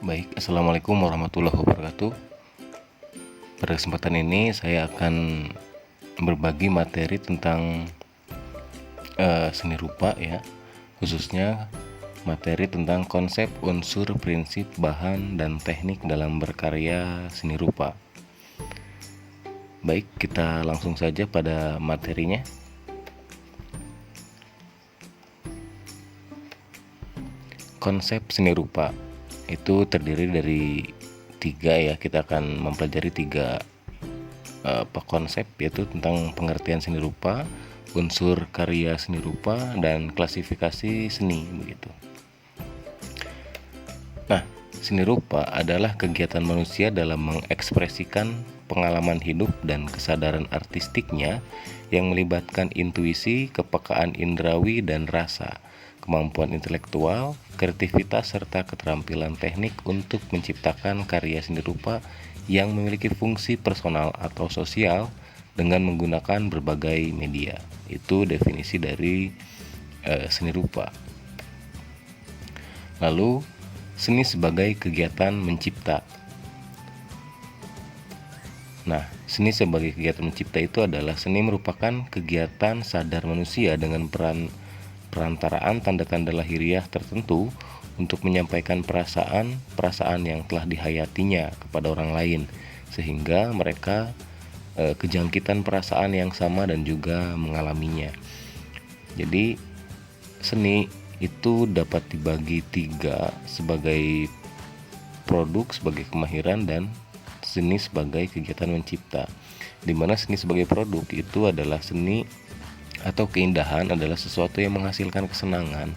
Baik, Assalamualaikum warahmatullahi wabarakatuh. Pada kesempatan ini saya akan berbagi materi tentang seni rupa ya, khususnya materi tentang konsep, unsur, prinsip, bahan, dan teknik dalam berkarya seni rupa. Baik, kita langsung saja pada materinya. Konsep seni rupa itu terdiri dari tiga ya. Kita akan mempelajari tiga konsep, yaitu tentang pengertian seni rupa, unsur karya seni rupa, dan klasifikasi seni begitu. Nah, seni rupa adalah kegiatan manusia dalam mengekspresikan pengalaman hidup dan kesadaran artistiknya yang melibatkan intuisi, kepekaan indrawi dan rasa, kemampuan intelektual, kreativitas, serta keterampilan teknik untuk menciptakan karya seni rupa yang memiliki fungsi personal atau sosial dengan menggunakan berbagai media. Itu definisi dari seni rupa. Lalu, seni sebagai kegiatan mencipta. Nah, seni sebagai kegiatan mencipta itu adalah seni merupakan kegiatan sadar manusia dengan perantaraan tanda-tanda lahiriah tertentu untuk menyampaikan perasaan yang telah dihayatinya kepada orang lain, sehingga mereka kejangkitan perasaan yang sama dan juga mengalaminya. Jadi seni itu dapat dibagi tiga, sebagai produk, sebagai kemahiran, dan seni sebagai kegiatan mencipta. Dimana seni sebagai produk itu adalah seni atau keindahan adalah sesuatu yang menghasilkan kesenangan,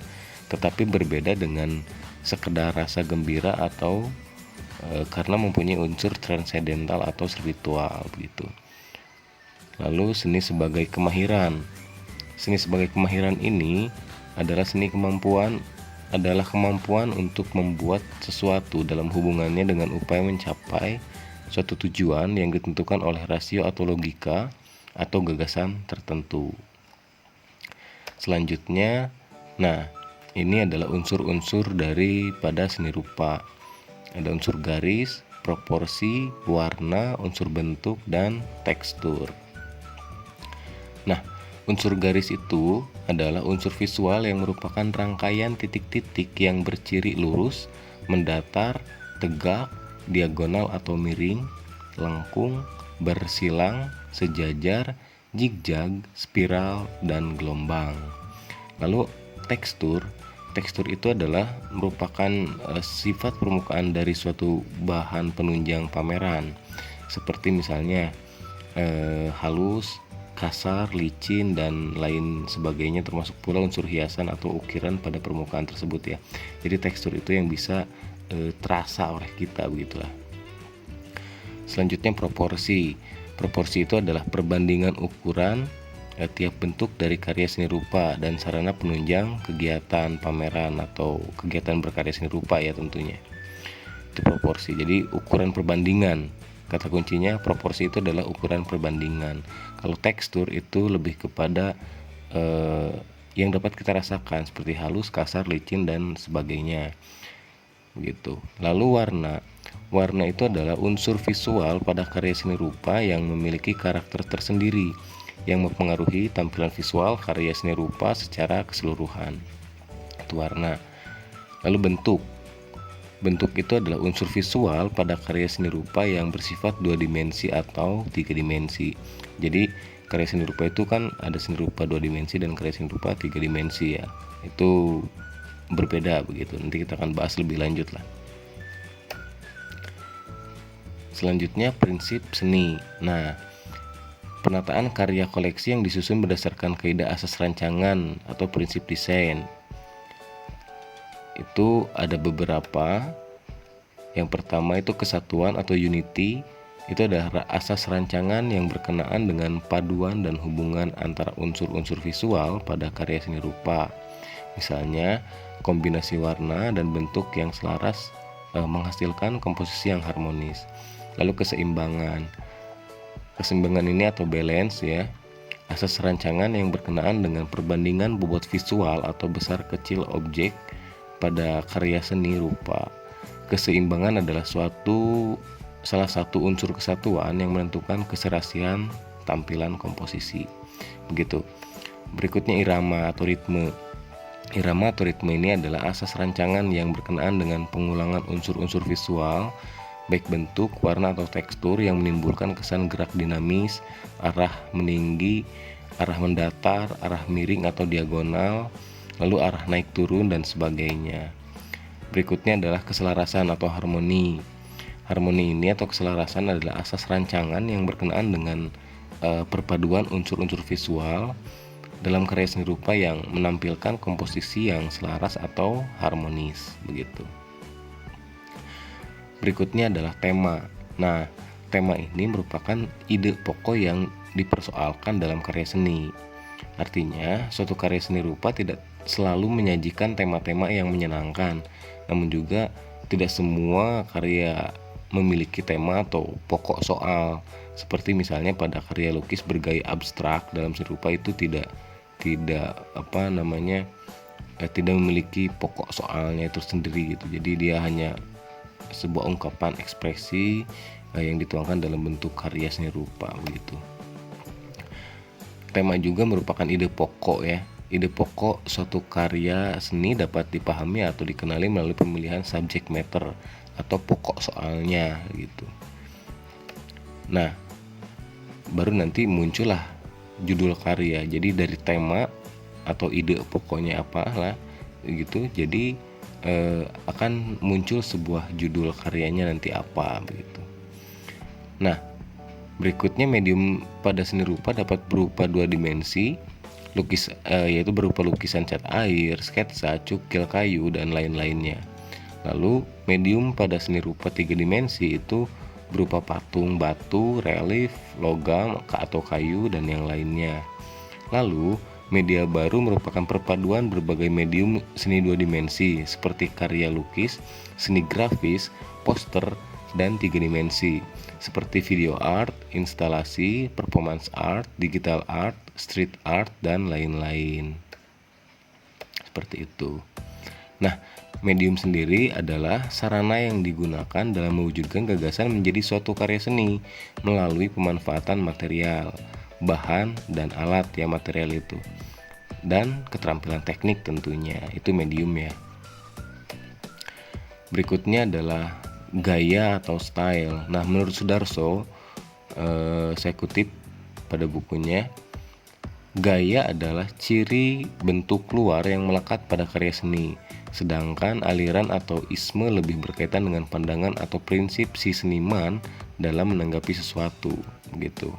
tetapi berbeda dengan sekedar rasa gembira atau karena mempunyai unsur transendental atau spiritual begitu. Lalu seni sebagai kemahiran. Seni sebagai kemahiran ini adalah kemampuan untuk membuat sesuatu dalam hubungannya dengan upaya mencapai suatu tujuan yang ditentukan oleh rasio atau logika atau gagasan tertentu. Selanjutnya, ini adalah unsur-unsur daripada seni rupa. Ada unsur garis, proporsi, warna, unsur bentuk, dan tekstur. Nah, unsur garis itu adalah unsur visual yang merupakan rangkaian titik-titik yang berciri lurus, mendatar, tegak, diagonal atau miring, lengkung, bersilang, sejajar, zigzag, spiral, dan gelombang. Lalu tekstur itu adalah merupakan sifat permukaan dari suatu bahan penunjang pameran, seperti misalnya halus, kasar, licin, dan lain sebagainya, termasuk pula unsur hiasan atau ukiran pada permukaan tersebut ya. Jadi tekstur itu yang bisa terasa oleh kita begitulah. Selanjutnya proporsi itu adalah perbandingan ukuran tiap bentuk dari karya seni rupa dan sarana penunjang kegiatan pameran atau kegiatan berkarya seni rupa ya tentunya. Itu proporsi. Jadi ukuran perbandingan, kata kuncinya proporsi itu adalah ukuran perbandingan. Kalau tekstur itu lebih kepada yang dapat kita rasakan seperti halus, kasar, licin, dan sebagainya begitu. Lalu warna itu adalah unsur visual pada karya seni rupa yang memiliki karakter tersendiri yang mempengaruhi tampilan visual karya seni rupa secara keseluruhan. Itu warna. Lalu bentuk itu adalah unsur visual pada karya seni rupa yang bersifat 2 dimensi atau 3 dimensi. Jadi karya seni rupa itu kan ada seni rupa 2 dimensi dan karya seni rupa 3 dimensi ya. Itu berbeda begitu. Nanti kita akan bahas lebih lanjut lah. Selanjutnya prinsip seni. Nah, penataan karya koleksi yang disusun berdasarkan kaidah asas rancangan atau prinsip desain. Itu ada beberapa. Yang pertama itu kesatuan atau unity. Itu adalah asas rancangan yang berkenaan dengan paduan dan hubungan antara unsur-unsur visual pada karya seni rupa. Misalnya, kombinasi warna dan bentuk yang selaras menghasilkan komposisi yang harmonis. Lalu keseimbangan ini atau balance ya, asas rancangan yang berkenaan dengan perbandingan bobot visual atau besar kecil objek pada karya seni rupa. Keseimbangan adalah salah satu unsur kesatuan yang menentukan keserasian tampilan komposisi. Begitu. Berikutnya irama atau ritme. Irama atau ritme ini adalah asas rancangan yang berkenaan dengan pengulangan unsur-unsur visual, baik bentuk, warna atau tekstur yang menimbulkan kesan gerak dinamis, arah meninggi, arah mendatar, arah miring atau diagonal, lalu arah naik turun dan sebagainya. Berikutnya adalah keselarasan atau harmoni. Harmoni ini atau keselarasan adalah asas rancangan yang berkenaan dengan perpaduan unsur-unsur visual dalam karya seni rupa yang menampilkan komposisi yang selaras atau harmonis, begitu. Berikutnya adalah tema. Nah, tema ini merupakan ide pokok yang dipersoalkan dalam karya seni. Artinya, suatu karya seni rupa tidak selalu menyajikan tema-tema yang menyenangkan, namun juga tidak semua karya memiliki tema atau pokok soal. Seperti misalnya pada karya lukis bergaya abstrak dalam seni rupa itu tidak memiliki pokok soalnya itu sendiri gitu. Jadi dia hanya sebuah ungkapan ekspresi yang dituangkan dalam bentuk karya seni rupa begitu. Tema juga merupakan ide pokok ya. Ide pokok suatu karya seni dapat dipahami atau dikenali melalui pemilihan subject matter atau pokok soalnya gitu. Nah, baru nanti muncullah judul karya. Jadi dari tema atau ide pokoknya apalah gitu. Jadi akan muncul sebuah judul karyanya nanti apa begitu. Nah, berikutnya medium pada seni rupa dapat berupa dua dimensi, yaitu berupa lukisan cat air, sketsa, cukil kayu, dan lain-lainnya. Lalu medium pada seni rupa tiga dimensi itu berupa patung, batu, relief, logam atau kayu, dan yang lainnya. Lalu media baru merupakan perpaduan berbagai medium seni dua dimensi seperti karya lukis, seni grafis, poster, dan tiga dimensi seperti video art, instalasi, performance art, digital art, street art, dan lain-lain. Seperti itu. Nah, medium sendiri adalah sarana yang digunakan dalam mewujudkan gagasan menjadi suatu karya seni melalui pemanfaatan material, bahan, dan alat ya material itu, dan keterampilan teknik tentunya, itu medium ya. Berikutnya adalah gaya atau style. Nah, menurut Sudarso, saya kutip pada bukunya, gaya adalah ciri bentuk luar yang melekat pada karya seni, sedangkan aliran atau isme lebih berkaitan dengan pandangan atau prinsip si seniman dalam menanggapi sesuatu, begitu.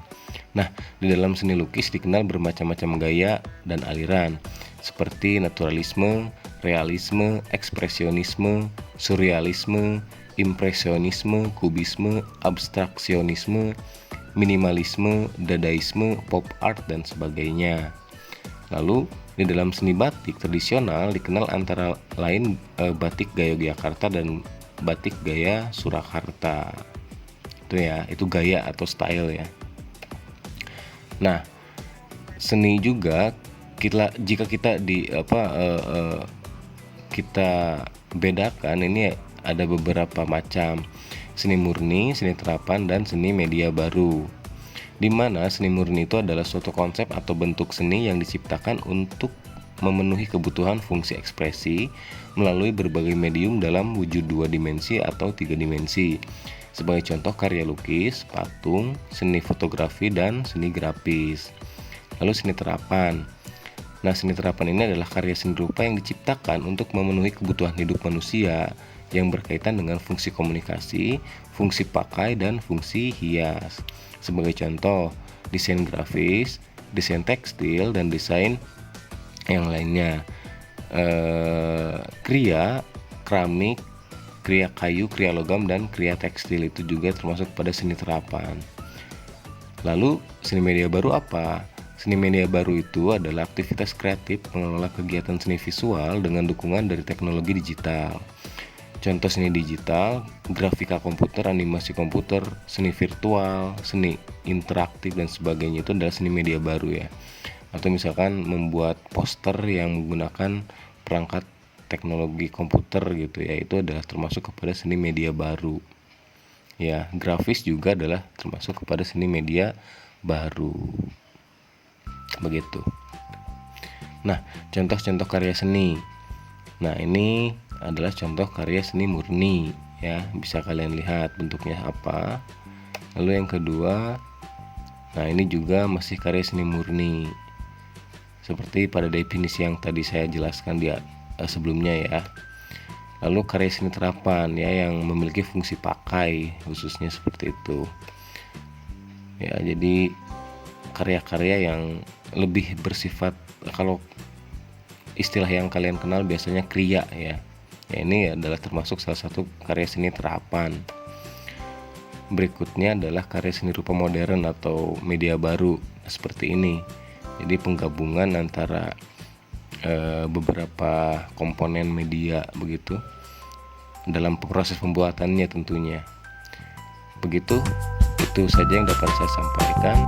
Nah, di dalam seni lukis dikenal bermacam-macam gaya dan aliran, seperti naturalisme, realisme, ekspresionisme, surrealisme, impresionisme, kubisme, abstraksionisme, minimalisme, dadaisme, pop art, dan sebagainya. Lalu di dalam seni batik tradisional dikenal antara lain batik gaya Yogyakarta dan batik gaya Surakarta. Itu ya, itu gaya atau style ya. Nah, seni juga jika kita kita bedakan, ini ada beberapa macam: seni murni, seni terapan, dan seni media baru. Di mana seni murni itu adalah suatu konsep atau bentuk seni yang diciptakan untuk memenuhi kebutuhan fungsi ekspresi melalui berbagai medium dalam wujud dua dimensi atau tiga dimensi. Sebagai contoh karya lukis, patung, seni fotografi, dan seni grafis. Lalu seni terapan. Nah, seni terapan ini adalah karya seni rupa yang diciptakan untuk memenuhi kebutuhan hidup manusia yang berkaitan dengan fungsi komunikasi, fungsi pakai, dan fungsi hias. Sebagai contoh, desain grafis, desain tekstil, dan desain yang lainnya. Kriya, keramik, kriya kayu, kriya logam, dan kriya tekstil itu juga termasuk pada seni terapan. Lalu seni media baru apa? Seni media baru itu adalah aktivitas kreatif mengelola kegiatan seni visual dengan dukungan dari teknologi digital. Contoh seni digital, grafika komputer, animasi komputer, seni virtual, seni interaktif, dan sebagainya itu adalah seni media baru ya. Atau misalkan membuat poster yang menggunakan perangkat teknologi komputer gitu ya, itu adalah termasuk kepada seni media baru. Ya, grafis juga adalah termasuk kepada seni media baru. Begitu. Nah, contoh-contoh karya seni. Nah, ini adalah contoh karya seni murni ya, bisa kalian lihat bentuknya apa. Lalu yang kedua, nah ini juga masih karya seni murni. Seperti pada definisi yang tadi saya jelaskan di sebelumnya ya. Lalu karya seni terapan ya, yang memiliki fungsi pakai khususnya seperti itu. Ya, jadi karya-karya yang lebih bersifat, kalau istilah yang kalian kenal biasanya kriya ya. Ya, ini adalah termasuk salah satu karya seni terapan. Berikutnya adalah karya seni rupa modern atau media baru seperti ini. Jadi penggabungan antara beberapa komponen media begitu dalam proses pembuatannya tentunya. Begitu, itu saja yang dapat saya sampaikan.